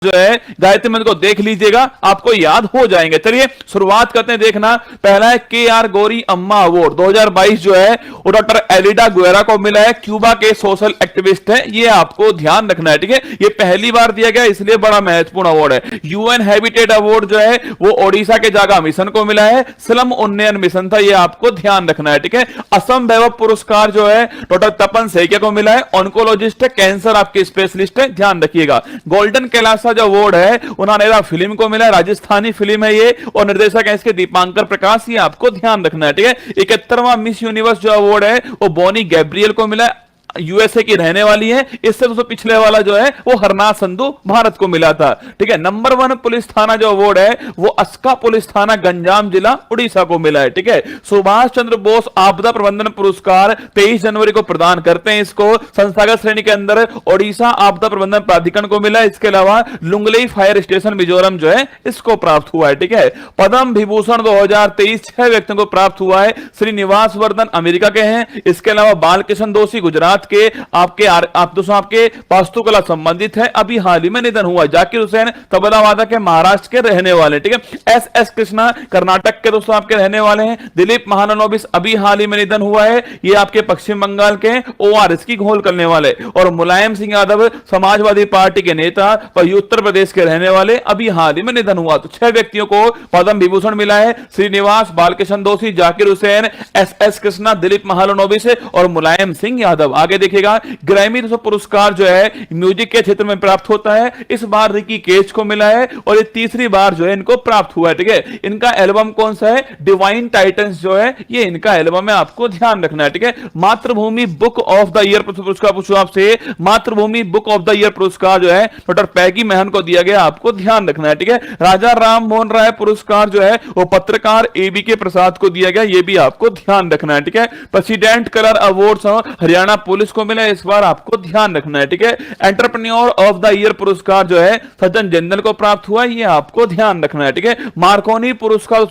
जो है गायत्री मंत्र को देख लीजिएगा, आपको याद हो जाएंगे। चलिए शुरुआत करते हैं। देखना पहला है KR गौरी अम्मा अवार्ड 2022 जो है वो डॉक्टर एलिडा गुएरा को मिला है। क्यूबा के सोशल एक्टिविस्ट है, ये आपको ध्यान रखना है, ठीक है। ये पहली बार दिया गया इसलिए बड़ा महत्वपूर्ण अवार्ड है। यूएन हैबिटेट अवार्ड जो है वो ओडिशा के जागा मिशन को मिला है, स्लम उन्नयन मिशन था, ये आपको ध्यान रखना है, ठीक है। असम वैभव पुरस्कार जो है डॉक्टर तपन सेकिया को मिला है, ऑन्कोलॉजिस्ट है, कैंसर आपके स्पेशलिस्ट है, ध्यान रखिएगा। गोल्डन कैलासा जो अवार्ड है उन्होंने फिल्म को मिला है, राजस्थानी फिल्म है ये, और निर्देशक है इसके दीपांकर प्रकाश, ये आपको ध्यान रखना है, ठीक है। 71वां मिस यूनिवर्स जो अवार्ड है वो बॉनी गैब्रियल को मिला है, यूएसए की रहने वाली है। इससे दोस्तों पिछले वाला जो है वो हरनाथ संधू भारत को मिला था, ठीक है। नंबर 1 पुलिस थाना जो अवार्ड है वो अस्का पुलिस थाना गंजाम जिला उड़ीसा को मिला है, ठीक है। सुभाष चंद्र बोस आपदा प्रबंधन पुरस्कार 23 जनवरी को प्रदान करते हैं, इसको संस्थागत श्रेणी के अंदर ओडिशा आपदा प्रबंधन प्राधिकरण को मिला है। इसके अलावा लुंगलेई फायर स्टेशन मिजोरम जो है इसको प्राप्त हुआ है, ठीक है। पद्म विभूषण 2023 6 व्यक्तियों को प्राप्त हुआ है। श्रीनिवास वर्धन अमेरिका के हैं। इसके अलावा बालकृष्ण दोषी गुजरात के आपके वास्तुकला संबंधित है, अभी हाल ही में निधन हुआ। जाकिर हुसैन तबला वादक के महाराष्ट्र के रहने वाले, ठीक है। एस कृष्णा कर्नाटक के दोस्तों आपके रहने वाले हैं। दिलीप महाननोबिस अभी हाल ही में निधन हुआ है, ये आपके पश्चिम बंगाल के ORS की घोल करने वाले। और मुलायम सिंह यादव समाजवादी पार्टी के नेता और उत्तर प्रदेश के रहने वाले, अभी हाल ही में निधन हुआ। तो 6 व्यक्तियों को पद्म विभूषण मिला है, श्रीनिवास, बालकृष्ण दोषी, जाकिर हुसैन, एस कृष्णा, दिलीप महाननोबिस और मुलायम सिंह यादव। आगे देखिएगा ग्रैमी पुरस्कार जो है म्यूजिक के क्षेत्र में प्राप्त होता है, इस बार रिकी केज को मिला है और ये तीसरी बार जो है इनको प्राप्त हुआ है, ठीक है। इनका एल्बम कौन सा है? डिवाइन टाइटंस जो है ये इनका एल्बम है, आपको ध्यान रखना है, ठीक है। मातृभूमि बुक ऑफ द ईयर पुरस्कार पूछो आपसे, मातृभूमि बुक ऑफ द ईयर पुरस्कार जो है डॉक्टर पैगी महन को दिया गया, आपको ध्यान रखना है, ठीक है। राजा राम मोहन राय पुरस्कार जो है वो पत्रकार ABK प्रसाद को दिया गया, ये भी आपको ध्यान रखना है, ठीक है। President colour award Haryana police को मिला, इस बार आपको ध्यान रखना है, ठीक है। एंटरप्रेन्योर ऑफ द ईयर पुरस्कार जो है सज्जन जिंदल को प्राप्त हुआ, ये आपको ध्यान रखना है, ठीक है। मार्कोनी पुरस्कार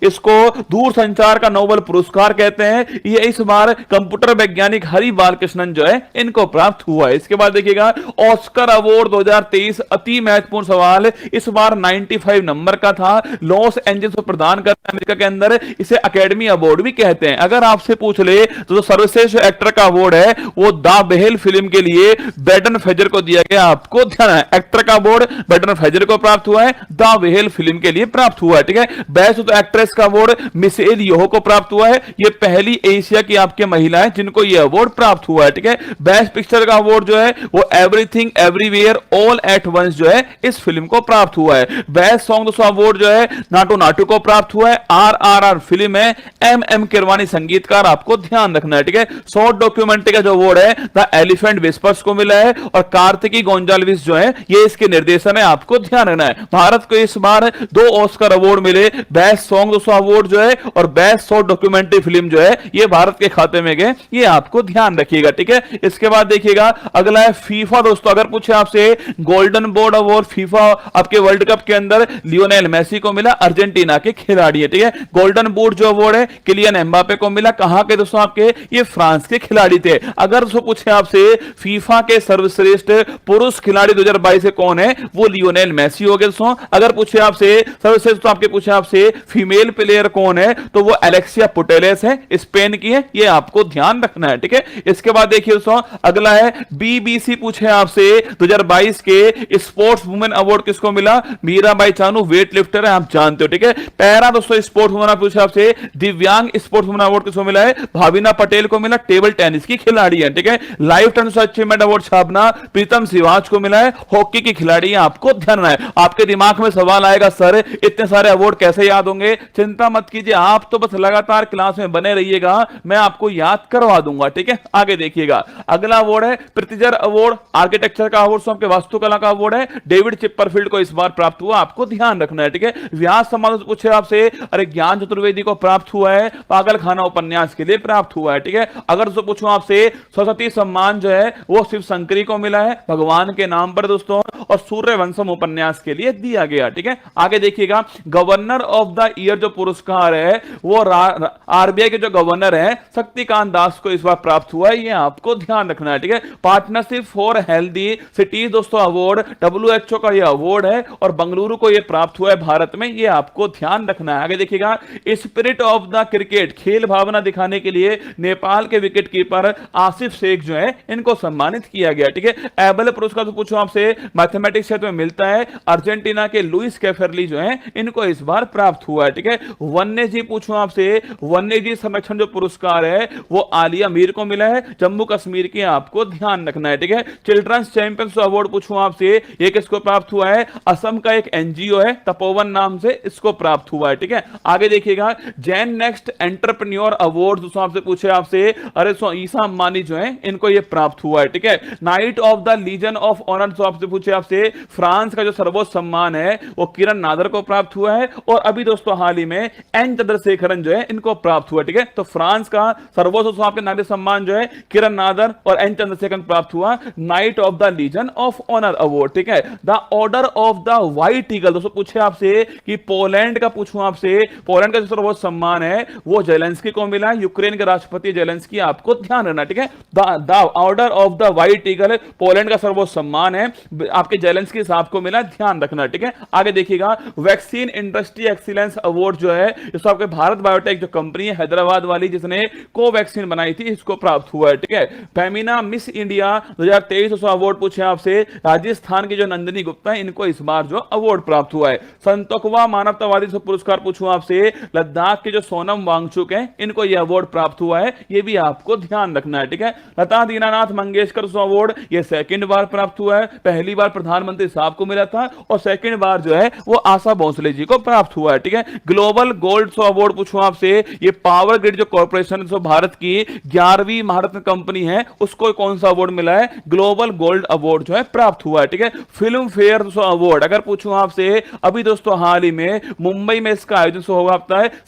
इसको दूरसंचार का नोबेल पुरस्कार कहते हैं, ये इस बार कंप्यूटर वैज्ञानिक हरि बालकृष्णन जो है इनको प्राप्त हुआ है। इसके बाद देखिएगा ऑस्कर अवार्ड 2023, अति महत्वपूर्ण सवाल, इस बार 95 नंबर का था, लॉस एंजल्स को प्रदान करते हैं अमेरिका के अंदर, इसे अकेडमी अवार्ड भी कहते हैं। अगर आपसे पूछ ले तो सर्वश्रेष्ठ एक्टर का अवार्ड है वो दा बेहल फिल्म के लिए ब्रेंडन फ्रेजर को दिया गया, आपको ध्यान है। एक्टर का अवार्ड ब्रेंडन फ्रेजर को प्राप्त हुआ है, दा बेहल फिल्म के लिए प्राप्त हुआ है, ठीक है। बेस्ट एक्ट्रेस का अवार्ड मिशेल योहो को प्राप्त हुआ है, ये पहली एशिया की आपके महिला है जिनको ये अवार्ड प्राप्त हुआ है, ठीक है। बेस्ट पिक्चर का अवार्ड जो है वो everything everywhere all at once जो है इस फिल्म को प्राप्त हुआ है। बेस्ट सॉन्ग अवार्ड जो है नाटू नाटू को प्राप्त हुआ है, RRR फिल्म है, MM किरवानी संगीतकार, आपको ध्यान रखना है, ठीक है। शॉर्ट डॉक्यूमेंट्री का जो अवार्ड है द एलिफेंट विस्पर्स को मिला है, और कार्तिकी गोंजाल्विस जो है ये इसके निर्देशन है, आपको ध्यान रखना है। भारत को इस बार 2 ऑस्कर अवार्ड मिले, बेस्ट सॉन्ग अवार्ड जो है और बेस्ट शॉर्ट डॉक्यूमेंट्री फिल्म जो है ये भारत के खाते में गए, ये आपको ध्यान रखिएगा, ठीक है। इसके बाद देखिएगा अगला है फीफा दोस्तों। अगर पूछे आपसे गोल्डन बोर्ड अवार्ड फीफा आपके वर्ल्ड कप के अंदर लियोनेल मेसी को मिला, अर्जेंटीना के खिलाड़ी है, ठीक है। गोल्डन बूट जो अवार्ड है किलियन एम्बापे को मिला, कहां के दोस्तों आपके, ये फ्रांस के खिलाड़ी थे। अगर दोस्तों पूछे आपसे फीफा के सर्वश्रेष्ठ पुरुष खिलाड़ी 2022 से कौन है, वो लियोनेल मेसी हो गए दोस्तों। अगर पूछे आपसे सर्वश्रेष्ठ तो आपके पूछे आपसे फीमेल प्लेयर कौन है, तो वो एलेक्सिया पुटेलेस है, स्पेन की है, ये आपको ध्यान रखना है, ठीक है। इसके बाद देखिए दोस्तों अगला है BBC पूछे आपसे 2022 के स्पोर्ट्स वुमेन अवार्ड किसको मिला, मीराबाई चानू वेट लिफ्टर है, आप जानते हो, ठीक है। पैरा दोस्तों स्पोर्ट्स वुमेन पूछे आपसे दिव्यांग स्पोर्ट्स वुमेन अवार्ड किसको मिला है, भाविना पटेल को मिला, टेबल टेनिस की खिलाड़ी है, ठीक है। लाइफ टाइम अचीवमेंट अवार्ड छापना प्रीतम सिवाच को मिला है, हॉकी की खिलाड़ी है, आपको ध्यान है। आपके दिमाग में सवाल आएगा सर इतने सारे अवार्ड कैसे याद होंगे, चिंता मत कीजिए, आप तो बस लगातार क्लास में बने रहिएगा, मैं आपको याद करवा दूंगा, ठीक है। आगे देखिएगा अगला अवार्ड है प्रितिजर अवार्ड, आर्किटेक्चर का अवार्ड, आपके वास्तुकला का अवार्ड है, डेविड चिपरफील्ड को इस बार प्राप्त हुआ, आपको ध्यान रखना है, ठीक है। व्यास सम्मान पूछे आपसे, अरे ज्ञान चतुर्वेदी को प्राप्त हुआ है, पागल खाना उपन्यास के लिए प्राप्त हुआ है, ठीक है। अगर पूछूं आपसे सरस्वती सम्मान जो है वो शिव शंकरी को मिला है भगवान के नाम पर दोस्तों, और सूर्यवंशम उपन्यास के लिए दिया गया। ठीक है, आगे देखिएगा, गवर्नर ऑफ द ईयर जो पुरस्कार है वो आरबीआई के जो गवर्नर है शक्तिकांत दास को इस बार प्राप्त हुआ है, ये आपको ध्यान रखना है। ठीक है, पार्टनरशिप फॉर हेल्दी सिटीज दोस्तों अवार्ड डब्ल्यूएचओ का ये अवार्ड है और बंगलुरु को ये प्राप्त हुआ है भारत में, ये आपको ध्यान रखना है। आगे देखिएगा, स्पिरिट ऑफ द क्रिकेट खेल भावना दिखाने के लिए नेपाल के विकेट कीपर आसिफ शेख जो है इनको सम्मानित किया गया। ठीक है, एबल पुरस्कार तो पूछो आपसे मैथमेटिक्स क्षेत्र में मिलता है, अर्जेंटीना के लुइस कैफरली जो है इनको इस बार प्राप्त हुआ है। ठीक है, वन्य जीव पूछो आपसे, वन्य जीव संरक्षण जो पुरस्कार है वो आलिया मीर को मिला है, जम्मू कश्मीर के, आपको ध्यान रखना है। ठीक है, चिल्ड्रंस चैंपियंस अवार्ड पूछूं आपसे, ये किसको प्राप्त हुआ है, असम का एक एनजीओ है तपोवन नाम से, इसको प्राप्त हुआ है। ठीक है, आगे देखिएगा, जैन नेक्स्ट एंटरप्रेन्योर अवार्ड दोस्तों आपसे पूछे आपसे, अरे ईसा अंबानी जो है इनको ये प्राप्त हुआ है। ठीक है, Knight of the Legion of Honour जो आपसे पूछे आपसे, फ्रांस का जो सर्वोच्च सम्मान है वो किरण नादर को प्राप्त हुआ है, और अभी दोस्तों हाल ही में एन चंद्रशेखरन जो है इनको प्राप्त हुआ। ठीक है, तो फ्रांस का सर्वोच्च आपके नागरिक सम्मान जो है किरण नादर और एन चंद्रशेखरन प्राप्त हुआ, Knight of the Legion of Honour award. ठीक है, the Order of the White Eagle दोस्तों पूछे आपसे कि पोलैंड का पूछूं आपसे, पोलैंड का जो सर्वोच्च सम्मान है वो जेलेंस्की को मिला, यूक्रेन के राष्ट्रपति जेलेंस्की, आपको ध्यान रखना। ठीक है, the Order of the White eagle Poland का सर्वोच्च सम्मान है, आपके जेलेंस्की साहब को मिला, ध्यान रखना। ठीक है, आगे देखिएगा, वैक्सीन इंडस्ट्री एक्सीलेंस अवार्ड जो है इसको आपके भारत बायोटेक जो कंपनी है हैदराबाद वाली जिसने कोवैक्सीन बनाई थी इसको प्राप्त हुआ है। ठीक है, फेमिना मिस इंडिया 2023 अवार्ड पूछे आपसे, राजस्थान की जो नंदिनी गुप्ता है इनको इस बार जो अवार्ड प्राप्त हुआ है। संतोखवा मानवतावादी पुरस्कार पूछूं आपसे, लद्दाख के जो सोनम वांगचुक है इनको यह अवार्ड प्राप्त हुआ है, ये भी आपको ध्यान रखना है। ठीक है, लता दीनानाथ मंगेशकर अवार्ड ये सेकंड बार प्राप्त हुआ है, पहली बार प्रधानमंत्री साहब को मिला था और सेकंड बार जो है वो आशा भोसले जी को प्राप्त हुआ है। ठीक है, ग्लोबल गोल्ड अवार्ड पूछूं आपसे, ये पावर ग्रिड जो कॉर्पोरेशन भारत की 11वीं महारत्न कंपनी है उसको कौन सा अवार्ड मिला है, ग्लोबल गोल्ड अवार्ड जो है प्राप्त हुआ है। ठीक है, फिल्म फेयर अवार्ड अगर पूछूं आपसे, अभी दोस्तों हाल ही में मुंबई में इसका आयोजन होगा,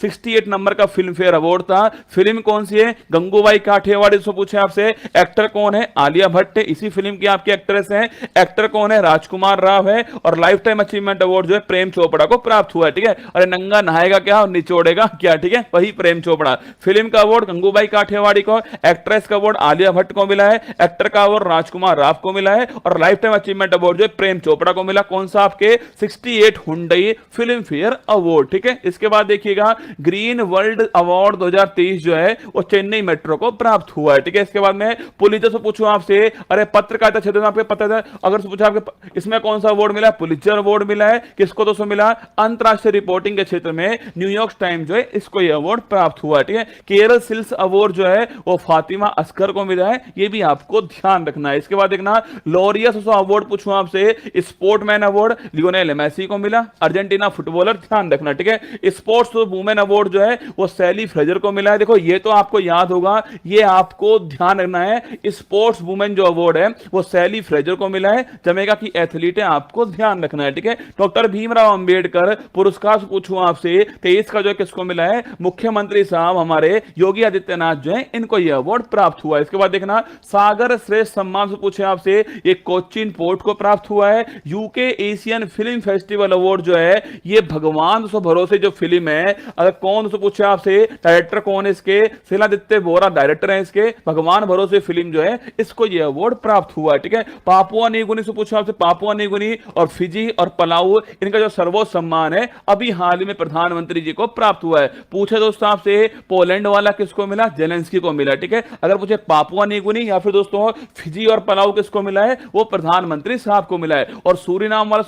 68 नंबर का फिल्म फेयर अवार्ड था। फिल्म कौन सी है, गंगूबाई काठियावाड़ी पूछे आपसे, एक्टर कौन है, आलिया भट्ट है, इसी फिल्म की आपकी एक्ट्रेस है, एक्टर कौन है, राजकुमार राव है, और लाइफ टाइम अचीवमेंट अवार्ड जो है प्रेम चोपड़ा को प्राप्त हुआ है। ठीक है, अरे नंगा नहाएगा क्या और निचोड़ेगा क्या, ठीक है, वही प्रेम चोपड़ा। फिल्म का अवार्ड गंगूबाई काठियावाड़ी को, एक्ट्रेस का अवार्ड आलिया भट्ट को मिला है, एक्टर का अवार्ड राजकुमार राव को मिला है, और लाइफ टाइम अचीवमेंट अवार्ड जो है प्रेम चोपड़ा को मिला, कौन सा आपके 68 हुंडई फिल्म फेयर अवार्ड। ठीक है, इसके बाद देखिएगा, ग्रीन वर्ल्ड अवार्ड 2023 जो है वो चेन्नई मेट्रो को प्राप्त हुआ है। ठीक है, इसके बाद में पुलिस से पूछूं आपसे, अरे पत्रकारिता क्षेत्र में आपको पता है, अगर पूछा आपके इसमें कौन सा अवार्ड मिला, पुलित्जर अवार्ड मिला है, किसको दोस्तों मिला, अंतरराष्ट्रीय रिपोर्टिंग के क्षेत्र में न्यूयॉर्क टाइम्स जो है इसको यह अवार्ड प्राप्त हुआ है। ठीक है, केरल सिल्स अवार्ड जो है वो फातिमा असगर को मिला है, ये भी आपको ध्यान रखना है। इसके बाद देखना, लॉरियस अवार्ड पूछूं आपसे, स्पोर्टमैन अवार्ड लियोनेल मेसी को मिला, अर्जेंटीना फुटबॉलर, ध्यान रखना। ठीक है, स्पोर्ट्स वुमेन अवार्ड जो है वो सैली फ्रेजर को मिला है। देखो ये तो आपको याद होगा, ये आपको ध्यान रखना है, स्पोर्ट्स वुमेन जो अवार्ड है वो सैली फ्रेजर को मिला है, जमैका की एथलीट है, आपको ध्यान रखना है। ठीक है, डॉक्टर भीमराव अंबेडकर पुरस्कार पूछूं आपसे, 23 का जो किसको मिला है, मुख्यमंत्री साहब हमारे योगी आदित्यनाथ जो है इनको यह अवार्ड प्राप्त हुआ है। इसके बाद देखना, सागर श्रेष्ठ सम्मान से पूछे आपसे, ये कोचीन पोर्ट को प्राप्त हुआ है। UK Asian film festival award जो है ये भगवान सो भरोसे जो फिल्म है, अगर कौन से पूछे आपसे, डायरेक्टर कौन है इसके, शिलादित्य बोरा डायरेक्टर है इसके, भगवान भरोसे फिल्म जो है इसको यह अवार्ड प्राप्त हुआ है। ठीक है, पापुआ न्यूगिनी से पूछा आपसे, पापुआ न्यूगिनी और फिजी और पलाऊ इनका जो सर्वोच्च सम्मान है अभी हाल ही में प्रधानमंत्री जी को प्राप्त हुआ है। पूछे दोस्तों आपसे, पोलैंड वाला किसको मिला, जेलेंस्की को मिला। ठीक है, अगर पूछे पापुआ न्यूगिनी या फिर दोस्तों फिजी और पलाऊ किसको मिला है, वो प्रधानमंत्री साहब को मिला है, और सूरीनाम वाला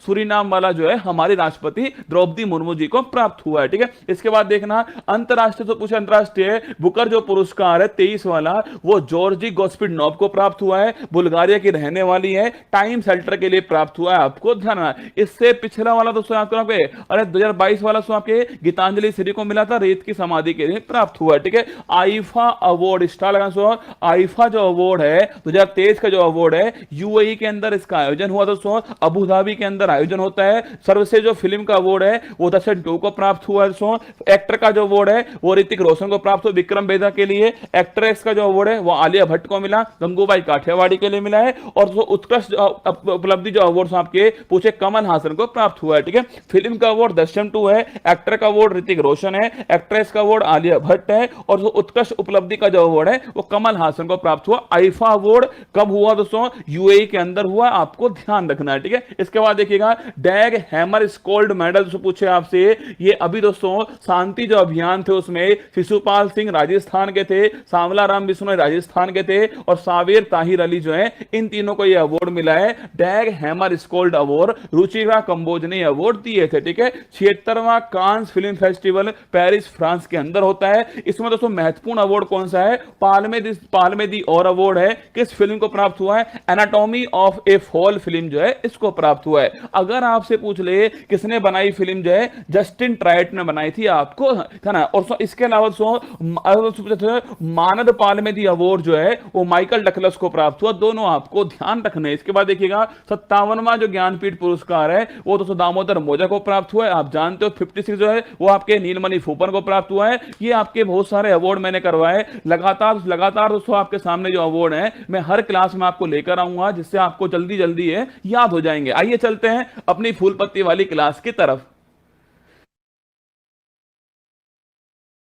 सूरीनाम वाला जो है हमारी राष्ट्रपति द्रौपदी मुर्मू जी को प्राप्त हुआ है। ठीक है, इसके बाद देखना, अंतरराष्ट्रीय तो पूछे, अंतरराष्ट्रीय बुकर जो पुरस्कार है 23 वाला वो जॉर्जी गोस्पिडनोव को प्राप्त हुआ है, बुल्गारिया की रहने वाली है, टाइम शेल्टर के लिए प्राप्त हुआ है, आपको ध्यान रखना। इससे पिछला वाला दोस्तों आपको अरे 2022 वाला सो आपके गीतांजलि श्री को मिला था, रेत की समाधि के लिए प्राप्त हुआ है। ठीक है, आईफा अवार्ड स्टार लगा सो, आईफा जो अवार्ड है 2023 का जो अवार्ड है यूएई के अंदर इसका आयोजन हुआ दोस्तों, अबू धाबी के अंदर आयोजन होता है। सर्वश्रेष्ठ जो फिल्म का अवार्ड है वो दर्शन 2 को प्राप्त हुआ है दोस्तों। एक्टर का जो अवार्ड है वो ऋतिक रोशन को प्राप्त हुआ विक्रम बेदा के लिए। एक्ट्रेस का जो अवार्ड अवार्ड है वो आलिया भट्ट को मिला, गंगूबाई काठियावाड़ी के लिए मिला है। और जो उत्कृष्ट उपलब्धि जो अवार्ड आपके पूछे कमल हासन को प्राप्त हुआ है। ठीक है, फिल्म का अवार्ड दृश्यम 2 है, एक्टर का अवार्ड ऋतिक रोशन है, एक्ट्रेस का अवार्ड आलिया भट्ट है, और जो उत्कृष्ट उपलब्धि का जो अवार्ड है वो कमल हासन को प्राप्त हुआ। आईफा अवार्ड कब हुआ दोस्तों? यूएई के अंदर हुआ, आपको ध्यान रखना है। ठीक है, इसके बाद देखिएगा डैग हैमर स्कोल्ड मेडल जो पूछे आपसे, ये अभी दोस्तों शांति जो अभियान थे उसमें शिशुपाल सिंह राजस्थान के थे, सांवला राम बिश्नोई राजस्थान के थे, और सावेर ताहिर अली जो है, इन तीनों को यह अवार्ड मिला है डैग हैमर स्कोल्ड अवार्ड। रुचिरा कंबोज ने अवार्ड दिए थे। ठीक है, 76वां Cannes film festival Paris France के अंदर होता है। इसमें दोस्तों महत्वपूर्ण अवार्ड कौन सा है? पाल्मे दी और अवार्ड है, किस फिल्म को प्राप्त हुआ है? Anatomy of A fall film जो है इसको प्राप्त हुआ है। अगर आपसे पूछ ले किसने बनाई फिल्म जो है, जस्टिन ट्राइट ने बनाई थी, आपको है ना। और इसके अलावा मानद पाल्मे दी अवार्ड जो है वो माइकल डकलस को प्राप्त हुआ। दोनों आपको ध्यान रखने हैं। इसके बाद देखिएगा 57वां जो ज्ञानपीठ पुरस्कार है वो दोस्तों दामोदर मोजा को प्राप्त हुआ है। आप जानते हो 56 जो है वो आपके नीलमणि फूपन को प्राप्त हुआ है। ये आपके बहुत सारे अवार्ड मैंने करवाए लगातार दोस्तों आपके सामने जो अवार्ड है मैं हर क्लास में आपको लेकर आऊंगा, जिससे आपको जल्दी जल्दी है याद हो जाएंगे। आइए चलते हैं अपनी फूल पत्ती वाली क्लास की तरफ।